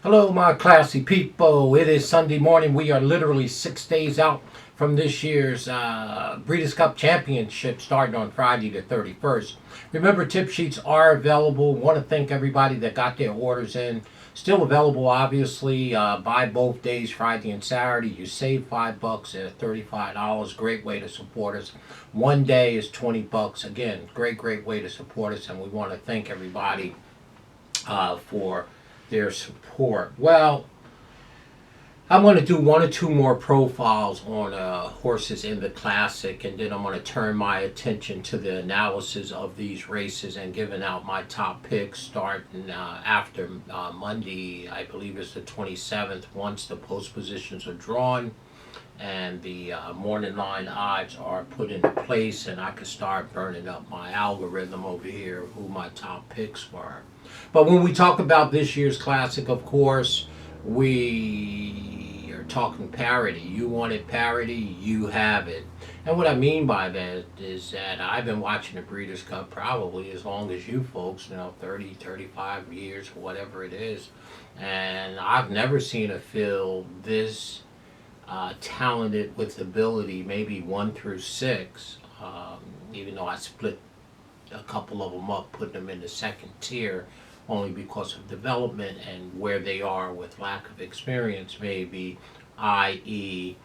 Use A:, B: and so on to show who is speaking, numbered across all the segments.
A: Hello, my classy people. It is Sunday morning. We are literally 6 days out from this year's Breeders' Cup Championship starting on Friday the 31st. Remember, tip sheets are available. Want to thank everybody that got their orders in. Still available, obviously. Buy both days, Friday and Saturday. You save $5 at $35. Great way to support us. One day is $20. Again, great way to support us, and we want to thank everybody for their support. Well, I'm going to do one or two more profiles on horses in the Classic, and then I'm going to turn my attention to the analysis of these races and giving out my top picks starting after Monday, I believe it's the 27th, once the post positions are drawn and the morning line odds are put into place, and I can start burning up my algorithm over here of who my top picks were. But when we talk about this year's Classic, of course, we are talking parity. You wanted parity, you have it. And what I mean by that is that I've been watching the Breeders' Cup probably as long as you folks, 30, 35 years, whatever it is. And I've never seen a field this talented with ability, maybe 1 through 6, even though I split a couple of them up, putting them in the second tier only because of development and where they are with lack of experience, maybe, i.e.,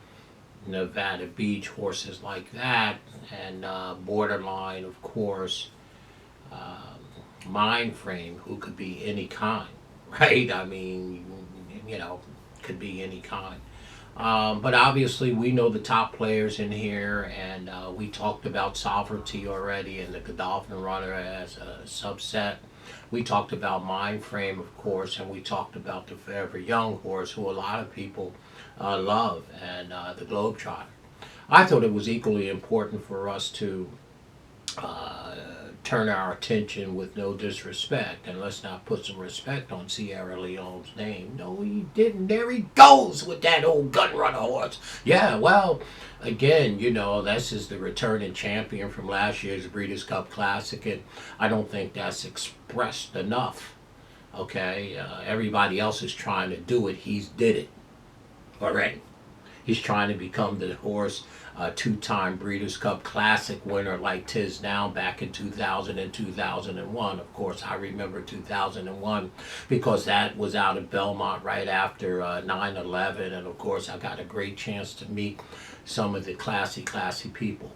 A: Nevada Beach, horses like that, and Borderline, of course, Mind Frame, who could be any kind, right? I mean, could be any kind. But obviously, we know the top players in here, and we talked about Sovereignty already and the Godolphin Runner as a subset. We talked about Mind Frame, of course, and we talked about the Forever Young horse, who a lot of people love, and the Globetrotter. I thought it was equally important for us to uh, turn our attention, with no disrespect, and let's not put some respect on Sierra Leone's name. No, he didn't. There he goes with that old gun runner horse. Yeah, well, again, this is the returning champion from last year's Breeders' Cup Classic, and I don't think that's expressed enough. Okay, everybody else is trying to do it. He's did it already. He's trying to become the horse, two-time Breeders' Cup Classic winner like tis now back in 2000 and 2001. Of course, I remember 2001 because that was out of Belmont right after 9/11. And of course, I got a great chance to meet some of the classy people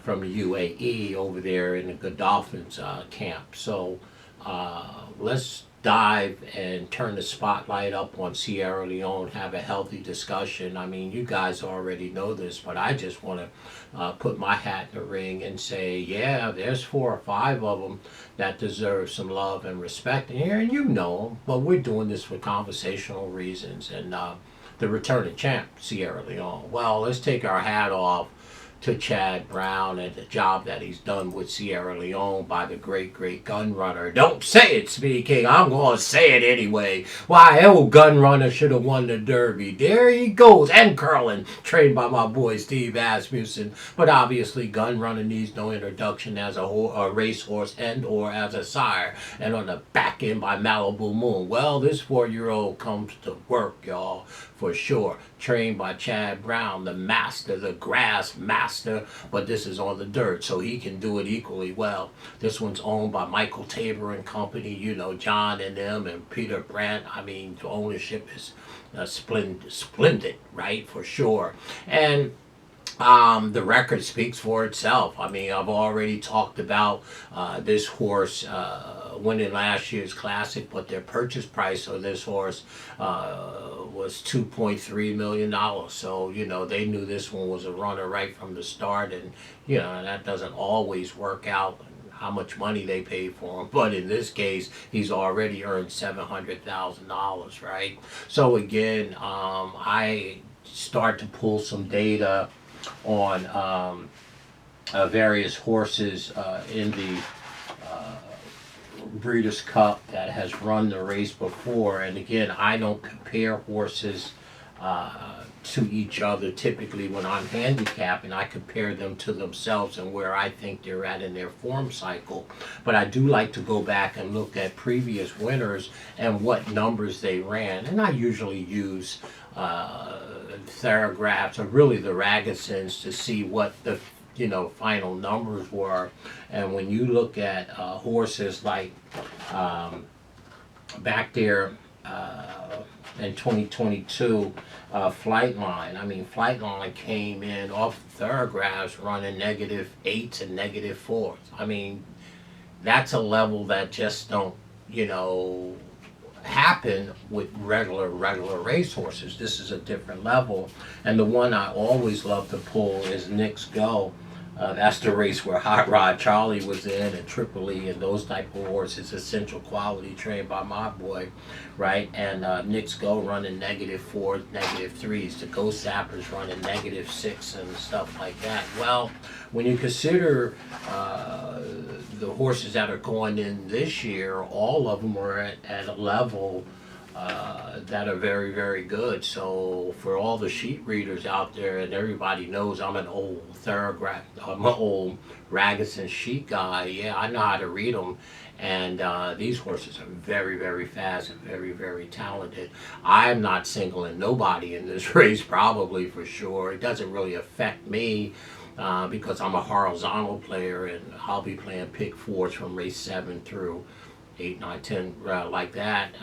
A: from the UAE over there in the Godolphins camp. So let's dive and turn the spotlight up on Sierra Leone, have a healthy discussion. I mean, you guys already know this, but I just want to put my hat in the ring and say, yeah, there's 4 or 5 of them that deserve some love and respect in here, and you know them, but we're doing this for conversational reasons. And the returning champ, Sierra Leone. Well, let's take our hat off to Chad Brown and the job that he's done with Sierra Leone by the great gun runner. Don't say it, SpeedKing. I'm going to say it anyway. Why, old gun runner should have won the Derby. There he goes. And curling, trained by my boy Steve Asmussen. But obviously, gun runner needs no introduction as a racehorse and or as a sire. And on the back end by Malibu Moon. Well, this 4-year-old comes to work, y'all, for sure. Trained by Chad Brown, the master, the grass master, but this is on the dirt, so he can do it equally well. This one's owned by Michael Tabor and company, John and them and Peter Brandt. I mean, the ownership is splendid, right, for sure. And the record speaks for itself. I mean, I've already talked about this horse winning last year's Classic, but their purchase price of this horse was $2.3 million. So, they knew this one was a runner right from the start, and, that doesn't always work out how much money they paid for him. But in this case, he's already earned $700,000, right? So again, I start to pull some data on various horses in the Breeders' Cup that has run the race before. And again, I don't compare horses to each other. Typically when I'm handicapping, I compare them to themselves and where I think they're at in their form cycle. But I do like to go back and look at previous winners and what numbers they ran. And I usually use Theragraphs or really the Ragasons to see what the final numbers were. And when you look at horses like back there in 2022, Flightline. I mean, Flightline came in off Theragraphs running -8s and -4s. I mean, that's a level that just don't, happen with regular racehorses. This is a different level. And the one I always love to pull is Nick's Go. That's the race where Hot Rod Charlie was in, and Tripoli and those type of horses, Essential Quality, trained by my boy, right? And Nick's Go running -4s, -3s. The Go Sappers running -6 and stuff like that. Well, when you consider the horses that are going in this year, all of them are at a level that are very, very good. So for all the sheet readers out there, and everybody knows I'm an old Theragraph, I'm an old Ragason sheet guy. Yeah, I know how to read them. And these horses are very, very fast and very, very talented. I'm not singling nobody in this race, probably, for sure. It doesn't really affect me because I'm a horizontal player, and I'll be playing pick fours from race 7 through 8, 9, 10, like that.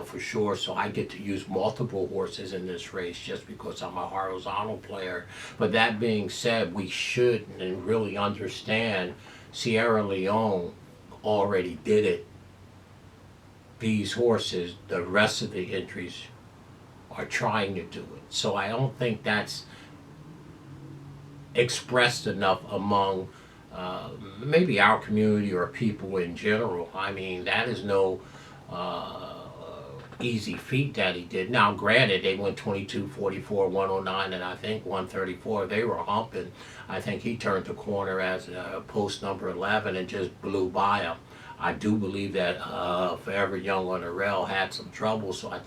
A: For sure. So I get to use multiple horses in this race just because I'm a horizontal player. But that being said, we should and really understand Sierra Leone already did it. These horses, the rest of the entries are trying to do it. So I don't think that's expressed enough among maybe our community or people in general. I mean, that is no easy feat that he did. Now, granted, they went 22, 44, 109, and I think 134. They were humping. I think he turned the corner as post number 11 and just blew by him. I do believe that Forever Young on the rail had some trouble, so I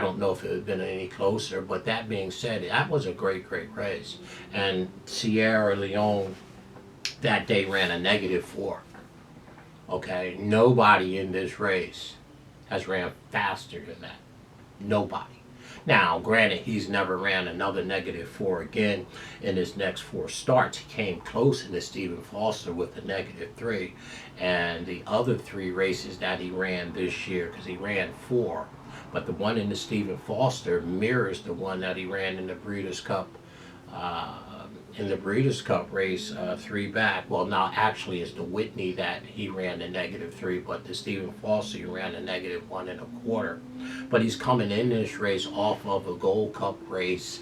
A: don't know if it had been any closer. But that being said, that was a great, great race. And Sierra Leone that day ran a -4. Okay, nobody in this race has ran faster than that. Nobody. Now, granted, he's never ran another -4 again in his next 4 starts. He came close in the Stephen Foster with a -3. And the other 3 races that he ran this year, because he ran 4, but the one in the Stephen Foster mirrors the one that he ran in the Breeders' Cup race 3 back. Well, now actually it's the Whitney that he ran the -3, but the Stephen Foster he ran a -1.25. But he's coming in this race off of a Gold Cup race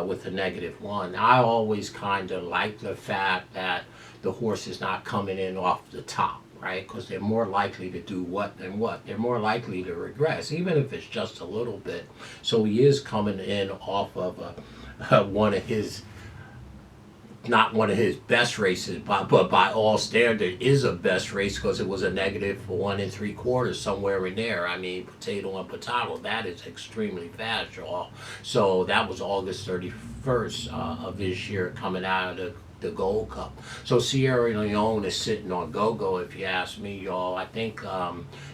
A: with a -1. I always kind of like the fact that the horse is not coming in off the top, right? Because they're more likely to do what than what. They're more likely to regress, even if it's just a little bit. So he is coming in off of one of his, not one of his best races, but by all standard is a best race because it was a -1 3/4, somewhere in there. I mean, potato and potato, that is extremely fast, y'all. So that was August 31st of this year coming out of the Gold Cup. So Sierra Leone is sitting on go-go, if you ask me, y'all. I think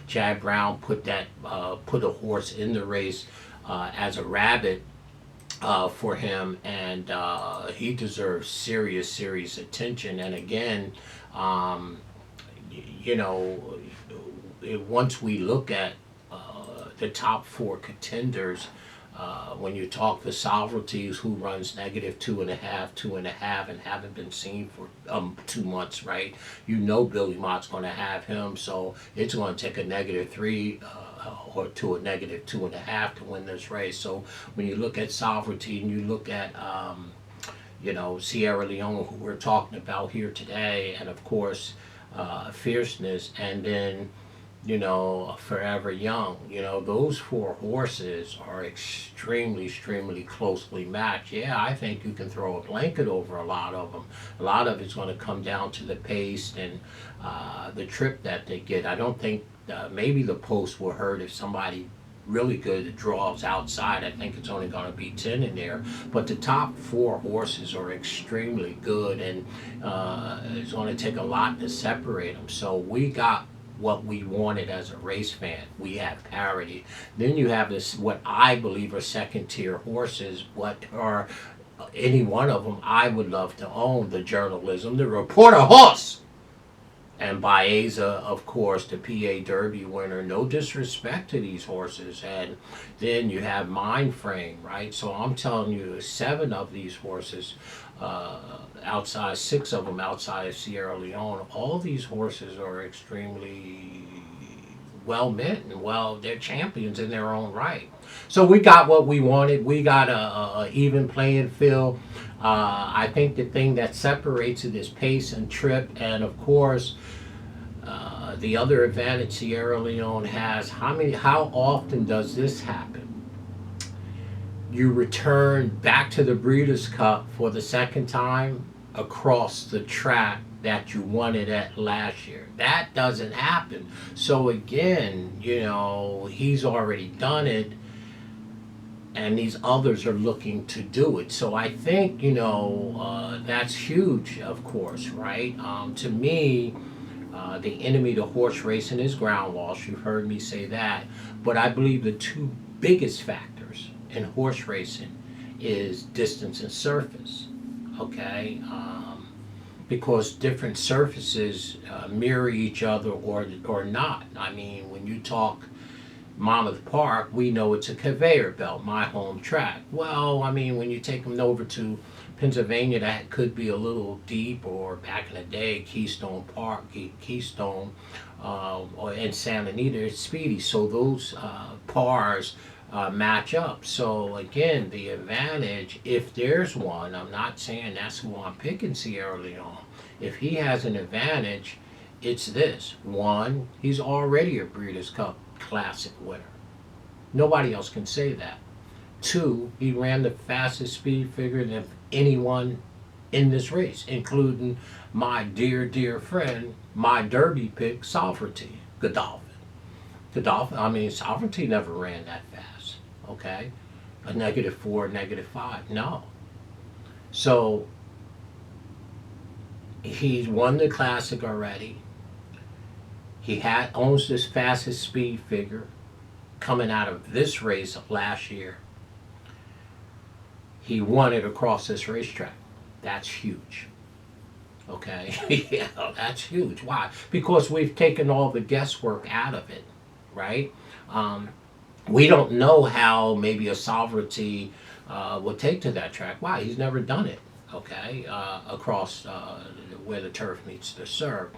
A: Chad Brown put a horse in the race as a rabbit for him, and he deserves serious attention. And again, once we look at the top 4 contenders, when you talk the Sovereignties, who runs -2.5, 2.5, and haven't been seen for 2 months, right? Billy Mott's going to have him, so it's going to take a -3 or to a -2.5 to win this race. So when you look at Sovereignty and you look at Sierra Leone, who we're talking about here today, and of course Fierceness, and then Forever Young, those 4 horses are extremely closely matched. Yeah, I think you can throw a blanket over a lot of them. A lot of it's going to come down to the pace and the trip that they get. I don't think maybe the post will hurt if somebody really good draws outside. I think it's only going to be 10 in there. But the top four horses are extremely good, and it's going to take a lot to separate them. So we got what we wanted as a race fan. We have parity. Then you have this, what I believe are second tier horses, what are any one of them I would love to own. The journalism, the reporter horse. And Baeza, of course, the PA Derby winner. No disrespect to these horses. And then you have Mind Frame, right? So I'm telling you, 7 of these horses, outside, 6 of them outside of Sierra Leone, all these horses are extremely well meant and they're champions in their own right. So we got what we wanted. We got a even playing field. I think the thing that separates it is pace and trip, and of course, the other advantage Sierra Leone has. How often does this happen? You return back to the Breeders' Cup for the second time across the track that you won it at last year. That doesn't happen. So again, he's already done it, and these others are looking to do it. So I think, that's huge, of course, right? To me, the enemy to horse racing is ground loss. You've heard me say that. But I believe the 2 biggest factors in horse racing is distance and surface. Okay? Because different surfaces mirror each other or not. I mean, when you talk Monmouth Park, we know it's a conveyor belt, my home track. Well, I mean, when you take them over to Pennsylvania, that could be a little deep, or back in the day, Keystone Park, Keystone, or in Santa Anita, it's speedy. So those pars match up. So again, the advantage, if there's one, I'm not saying that's who I'm picking, Sierra Leone. If he has an advantage, it's this. One, he's already a Breeders' Cup Classic winner. Nobody else can say that. 2, he ran the fastest speed figure than anyone in this race, including my dear, dear friend, my Derby pick, Sovereignty, Godolphin. Sovereignty never ran that fast, okay? A -4, -5, no. So, he's won the Classic already. He owns this fastest speed figure coming out of this race of last year. He won it across this racetrack. That's huge. Okay? Yeah, that's huge. Why? Because we've taken all the guesswork out of it, right? We don't know how maybe a Sovereignty will take to that track. Why? He's never done it, okay, across where the turf meets the surf.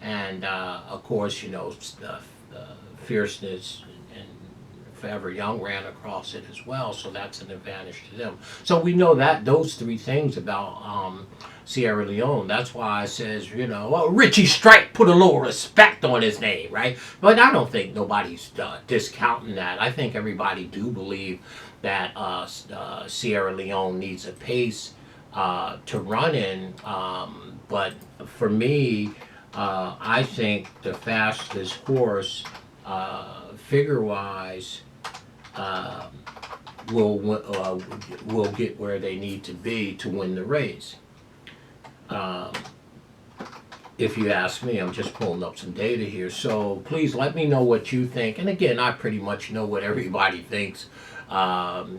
A: And of course, Fierceness and Forever Young ran across it as well, so that's an advantage to them. So we know that those 3 things about Sierra Leone. That's why I says, Richie Strike, put a little respect on his name, right? But I don't think nobody's discounting that. I think everybody do believe that Sierra Leone needs a pace to run in. But for me, I think the fastest horse, figure-wise, will get where they need to be to win the race. If you ask me, I'm just pulling up some data here. So please let me know what you think. And again, I pretty much know what everybody thinks, about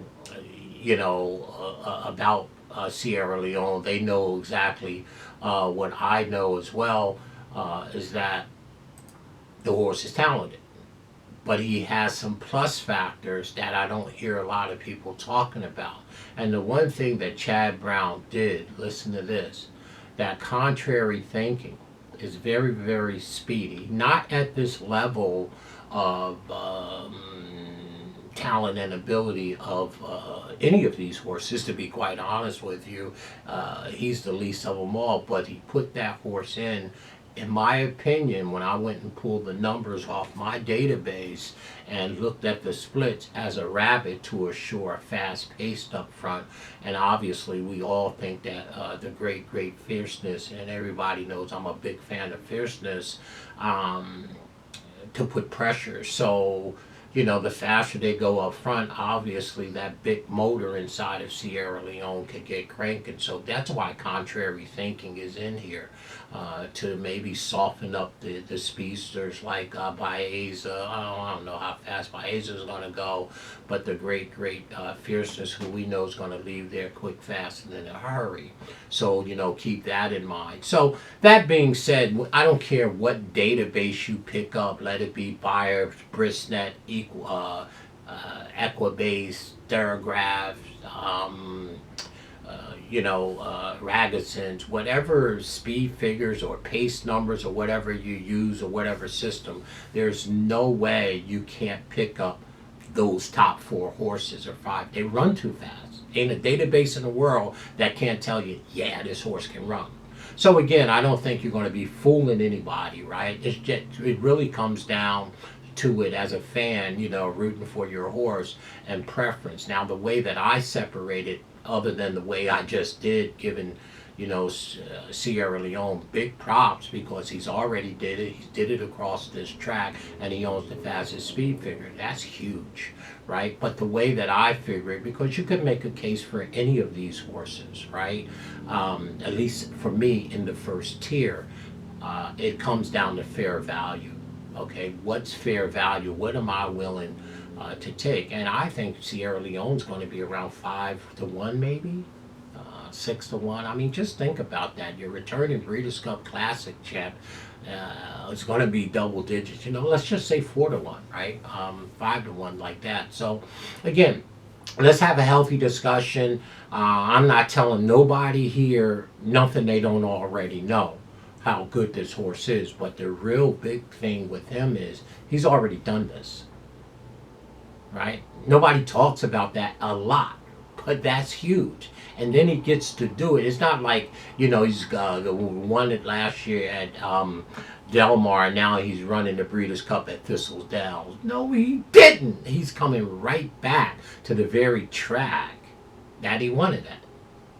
A: Sierra Leone. They know exactly what I know as well, is that the horse is talented. But he has some plus factors that I don't hear a lot of people talking about. And the one thing that Chad Brown did, listen to this, that contrary thinking is very, very speedy. Not at this level of talent and ability of any of these horses, to be quite honest with you. He's the least of them all, but he put that horse in my opinion, when I went and pulled the numbers off my database and looked at the splits, as a rabbit to assure fast paced up front. And obviously we all think that the great Fierceness, and everybody knows I'm a big fan of Fierceness, to put pressure. So the faster they go up front, obviously that big motor inside of Sierra Leone could get cranking. So that's why contrary thinking is in here, to maybe soften up the speedsters like Baeza. I don't know how fast Baeza is going to go, but the great fierceness, who we know is going to leave there quick, fast, and in a hurry. So, keep that in mind. So that being said, I don't care what database you pick up, let it be Bayer, Brisnet, Equibase, Theragraph, Ragusins, whatever speed figures or pace numbers or whatever you use or whatever system, there's no way you can't pick up those top 4 horses or 5. They run too fast. Ain't a database in the world that can't tell you, yeah, this horse can run. So again, I don't think you're going to be fooling anybody, right? It really comes down to it as a fan, rooting for your horse and preference. Now, the way that I separate it, other than the way I just did, given Sierra Leone big props, because he's already did it. He did it across this track, and he owns the fastest speed figure. That's huge, right? But the way that I figure it, because you could make a case for any of these horses, right? At least for me in the first tier, it comes down to fair value. Okay, what's fair value? What am I willing to take? And I think Sierra Leone's going to be around 5-1, maybe 6-1. I mean, just think about that. Your returning Breeders' Cup Classic champ is going to be double digits. Let's just say 4-1, right? 5-1, like that. So, again, let's have a healthy discussion. I'm not telling nobody here nothing they don't already know, how good this horse is. But the real big thing with him is he's already done this, right? Nobody talks about that a lot, but that's huge. And then he gets to do it. It's not like, he's won it last year at Del Mar, and now he's running the Breeders' Cup at Thistledown. No, he didn't. He's coming right back to the very track that he won it at.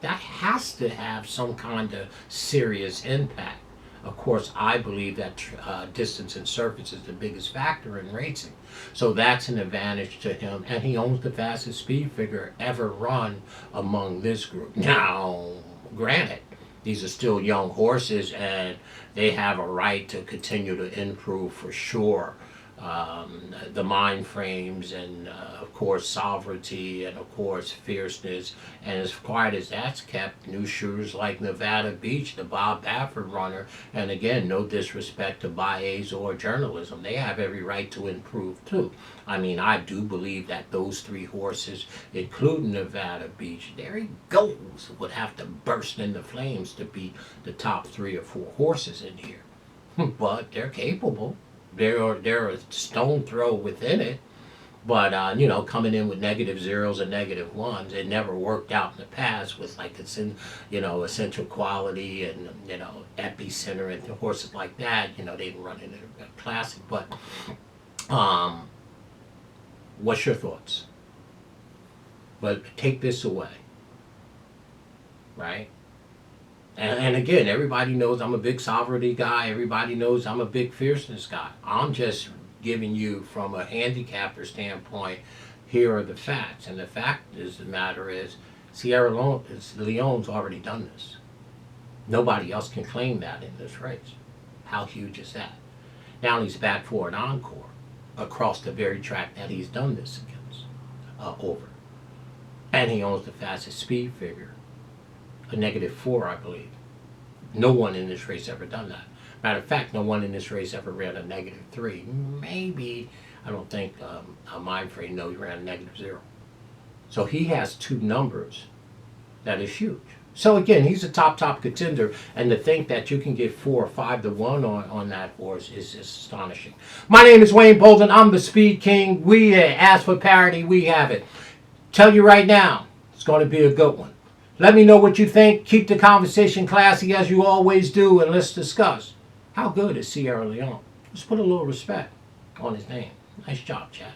A: That has to have some kind of serious impact. Of course, I believe that distance and surface is the biggest factor in racing. So that's an advantage to him. And he owns the fastest speed figure ever run among this group. Now, granted, these are still young horses, and they have a right to continue to improve for sure. The mind frames, and of course sovereignty, and of course fierceness, and as quiet as that's kept, new shooters like Nevada Beach, the Bob Baffert runner, and again, no disrespect to Baeza or journalism, they have every right to improve too. I mean, I do believe that those 3 horses, including Nevada Beach, there he goes, would have to burst into flames to beat the top 3 or 4 horses in here. But they're capable. They're a stone throw within it, but coming in with -0s and -1s, it never worked out in the past with like essential quality and epicenter and horses like that. They didn't run in a classic. But what's your thoughts? But take this away, right? And again, everybody knows I'm a big sovereignty guy. Everybody knows I'm a big fierceness guy. I'm just giving you, from a handicapper standpoint, here are the facts. And the fact is, the matter is, Sierra Leone's already done this. Nobody else can claim that in this race. How huge is that? Now he's back for an encore across the very track that he's done this against, over. And he owns the fastest speed figure. A -4, I believe. No one in this race ever done that. Matter of fact, no one in this race ever ran a -3. Maybe, I don't think a mind frame, no, he ran a -0. So he has 2 numbers. That is huge. So again, he's a top contender, and to think that you can get 4 or 5-1 on that horse is astonishing. My name is Wayne Bolden. I'm the Speed King. We ask for parity, we have it. Tell you right now, it's going to be a good one. Let me know what you think. Keep the conversation classy as you always do, and let's discuss how good is Sierra Leone. Let's put a little respect on his name. Nice job, Chad.